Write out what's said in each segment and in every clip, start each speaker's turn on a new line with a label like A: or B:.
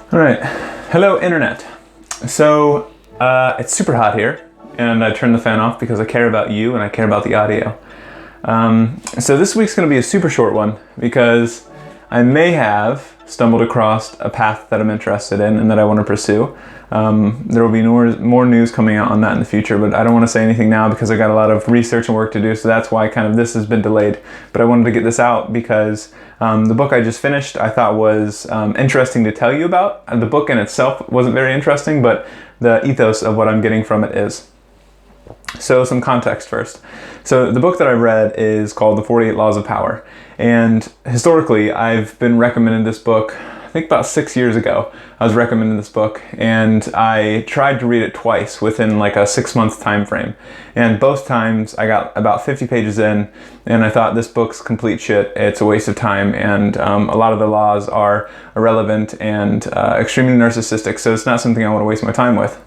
A: All right, hello internet. So it's super hot here, and I turned the fan off because I care about you and I care about the audio. So this week's going to be a super short one because I may have stumbled across a path that I'm interested in and that I want to pursue. There will be more news coming out on that in the future, but I don't want to say anything now because I got a lot of research and work to do, so that's why kind of this has been delayed. But I wanted to get this out because the book I just finished I thought was interesting to tell you about. The book in itself wasn't very interesting, but the ethos of what I'm getting from it is. So some context first. So the book that I read is called The 48 Laws of Power. And historically, I've been recommended this book, I think about 6 years ago. I was recommended this book and I tried to read it twice within like a 6-month time frame. And both times I got about 50 pages in and I thought this book's complete shit. It's a waste of time and a lot of the laws are irrelevant and extremely narcissistic. So it's not something I want to waste my time with.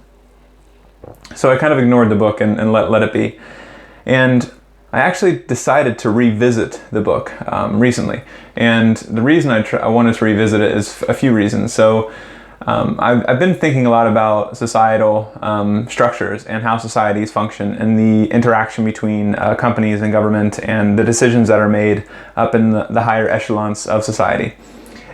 A: So I kind of ignored the book and let it be. And I actually decided to revisit the book recently. And the reason I wanted to revisit it is a few reasons. So I've been thinking a lot about societal structures and how societies function and the interaction between companies and government and the decisions that are made up in the higher echelons of society.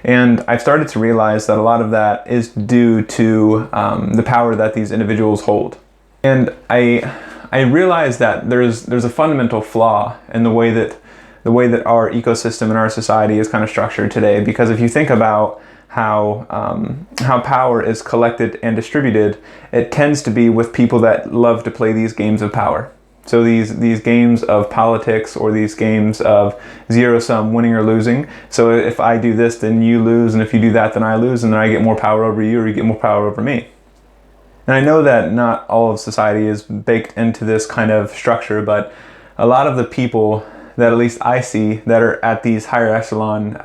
A: And I've started to realize that a lot of that is due to the power that these individuals hold. And I realized that there's a fundamental flaw in the way that our ecosystem and our society is kind of structured today. Because if you think about how power is collected and distributed, it tends to be with people that love to play these games of power. So these games of politics or these games of zero-sum winning or losing. So if I do this, then you lose, and if you do that, then I lose, and then I get more power over you or you get more power over me. And I know that not all of society is baked into this kind of structure, but a lot of the people that at least I see that are at these higher echelon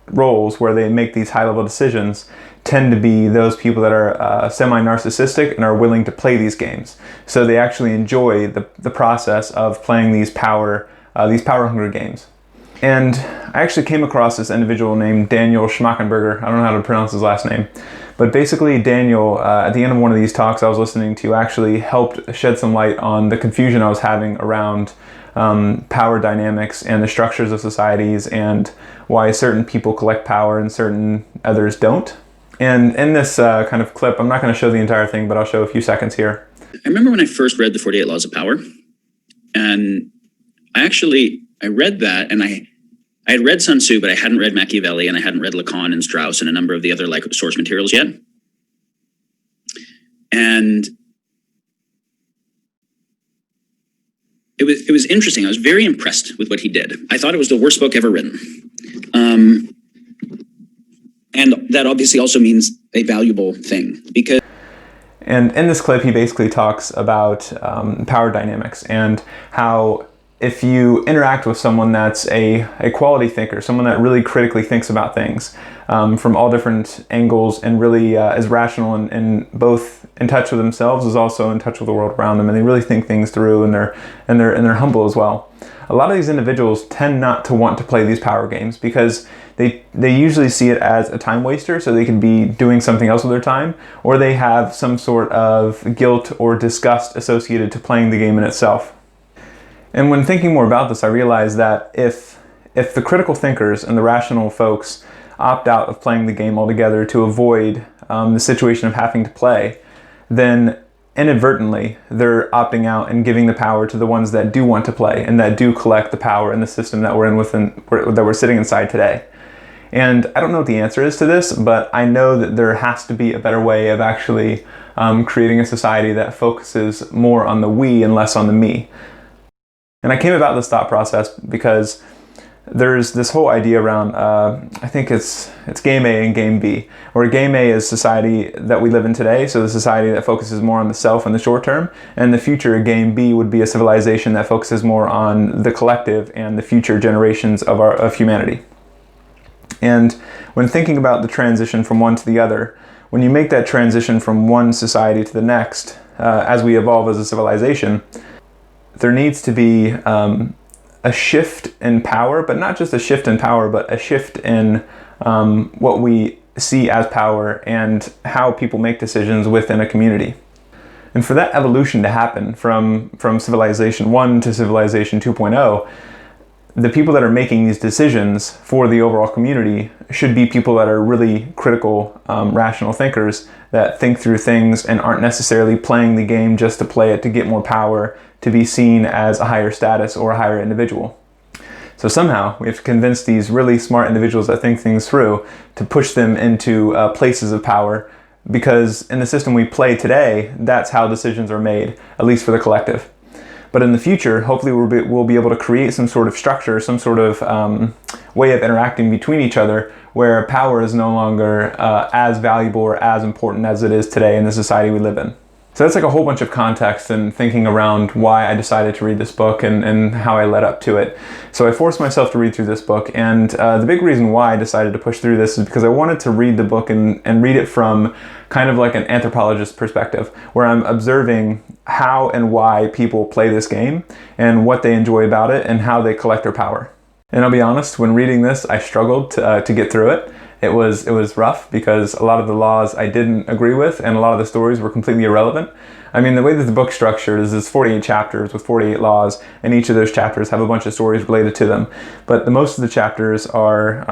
A: roles where they make these high-level decisions tend to be those people that are semi-narcissistic and are willing to play these games. So they actually enjoy the process of playing these power-hungry games. And I actually came across this individual named Daniel Schmackenberger. I don't know how to pronounce his last name. But basically, Daniel, at the end of one of these talks I was listening to, actually helped shed some light on the confusion I was having around power dynamics and the structures of societies and why certain people collect power and certain others don't. And in this kind of clip, I'm not going to show the entire thing, but I'll show a few seconds here.
B: I remember when I first read The 48 Laws of Power, and I read that, and I had read Sun Tzu, but I hadn't read Machiavelli, and I hadn't read Lacan and Strauss and a number of the other source materials yet. And it was interesting. I was very impressed with what he did. I thought it was the worst book ever written. And that obviously also means a valuable thing because...
A: And in this clip, he basically talks about power dynamics and how if you interact with someone that's a quality thinker, someone that really critically thinks about things from all different angles and really is rational and both in touch with themselves is also in touch with the world around them, and they really think things through and they're humble as well. A lot of these individuals tend not to want to play these power games because they usually see it as a time waster, so they can be doing something else with their time, or they have some sort of guilt or disgust associated to playing the game in itself. And when thinking more about this, I realized that if the critical thinkers and the rational folks opt out of playing the game altogether to avoid the situation of having to play, then inadvertently they're opting out and giving the power to the ones that do want to play and that do collect the power in the system that we're sitting inside today. And I don't know what the answer is to this, but I know that there has to be a better way of actually creating a society that focuses more on the we and less on the me. And I came about this thought process because there's this whole idea around, I think it's game A and game B, where game A is society that we live in today, so the society that focuses more on the self in the short term, and the future game B would be a civilization that focuses more on the collective and the future generations of humanity. And when thinking about the transition from one to the other, when you make that transition from one society to the next, as we evolve as a civilization, there needs to be a shift in power, but not just a shift in power, but a shift in what we see as power and how people make decisions within a community. And for that evolution to happen from Civilization 1 to Civilization 2.0, the people that are making these decisions for the overall community should be people that are really critical, rational thinkers that think through things and aren't necessarily playing the game just to play it to get more power, to be seen as a higher status or a higher individual. So somehow we have to convince these really smart individuals that think things through to push them into places of power, because in the system we play today, that's how decisions are made, at least for the collective. But in the future, hopefully we'll be able to create some sort of structure, some sort of way of interacting between each other where power is no longer as valuable or as important as it is today in the society we live in. So that's like a whole bunch of context and thinking around why I decided to read this book and how I led up to it. So I forced myself to read through this book, and the big reason why I decided to push through this is because I wanted to read the book and read it from kind of like an anthropologist perspective, where I'm observing how and why people play this game and what they enjoy about it and how they collect their power. And I'll be honest, when reading this, I struggled to get through it. It was rough because a lot of the laws I didn't agree with and a lot of the stories were completely irrelevant. I mean, the way that the book's structured is it's 48 chapters with 48 laws, and each of those chapters have a bunch of stories related to them. But most of the chapters are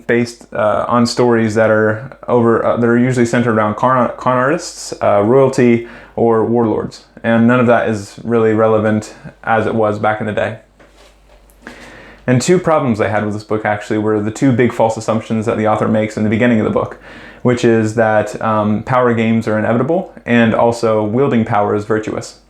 A: based on stories that are usually centered around con artists, royalty, or warlords. And none of that is really relevant as it was back in the day. And two problems I had with this book actually were the two big false assumptions that the author makes in the beginning of the book, which is that power games are inevitable and also wielding power is virtuous.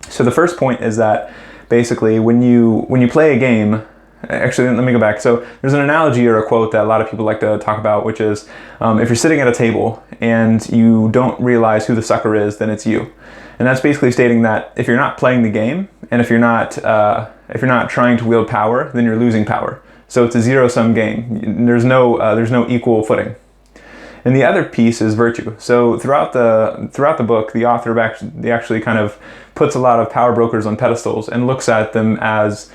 A: So the first point is that basically when you play a game, actually let me go back. So there's an analogy or a quote that a lot of people like to talk about, which is if you're sitting at a table and you don't realize who the sucker is, then it's you. And that's basically stating that if you're not playing the game and if you're not trying to wield power, then you're losing power. So it's a zero-sum game. There's no equal footing. And the other piece is virtue. So throughout the book, the author actually kind of puts a lot of power brokers on pedestals and looks at them as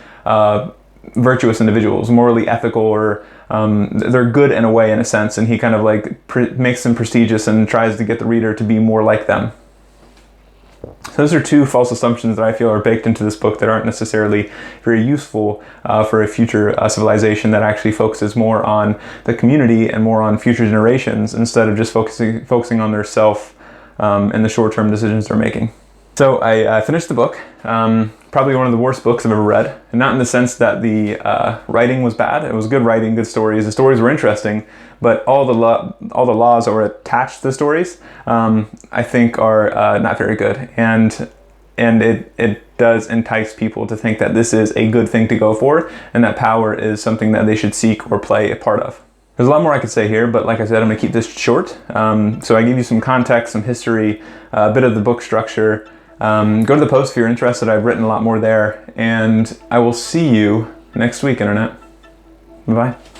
A: virtuous individuals, morally ethical, or they're good in a way, in a sense. And he kind of like makes them prestigious and tries to get the reader to be more like them. So those are two false assumptions that I feel are baked into this book that aren't necessarily very useful for a future civilization that actually focuses more on the community and more on future generations instead of just focusing on their self and the short-term decisions they're making. So I finished the book, probably one of the worst books I've ever read, and not in the sense that the writing was bad. It was good writing, good stories. The stories were interesting, but all the laws that were attached to the stories, I think are not very good. And it does entice people to think that this is a good thing to go for, and that power is something that they should seek or play a part of. There's a lot more I could say here, but like I said, I'm going to keep this short. So I gave you some context, some history, a bit of the book structure. Go to the post if you're interested. I've written a lot more there, and I will see you next week, Internet. Bye-bye.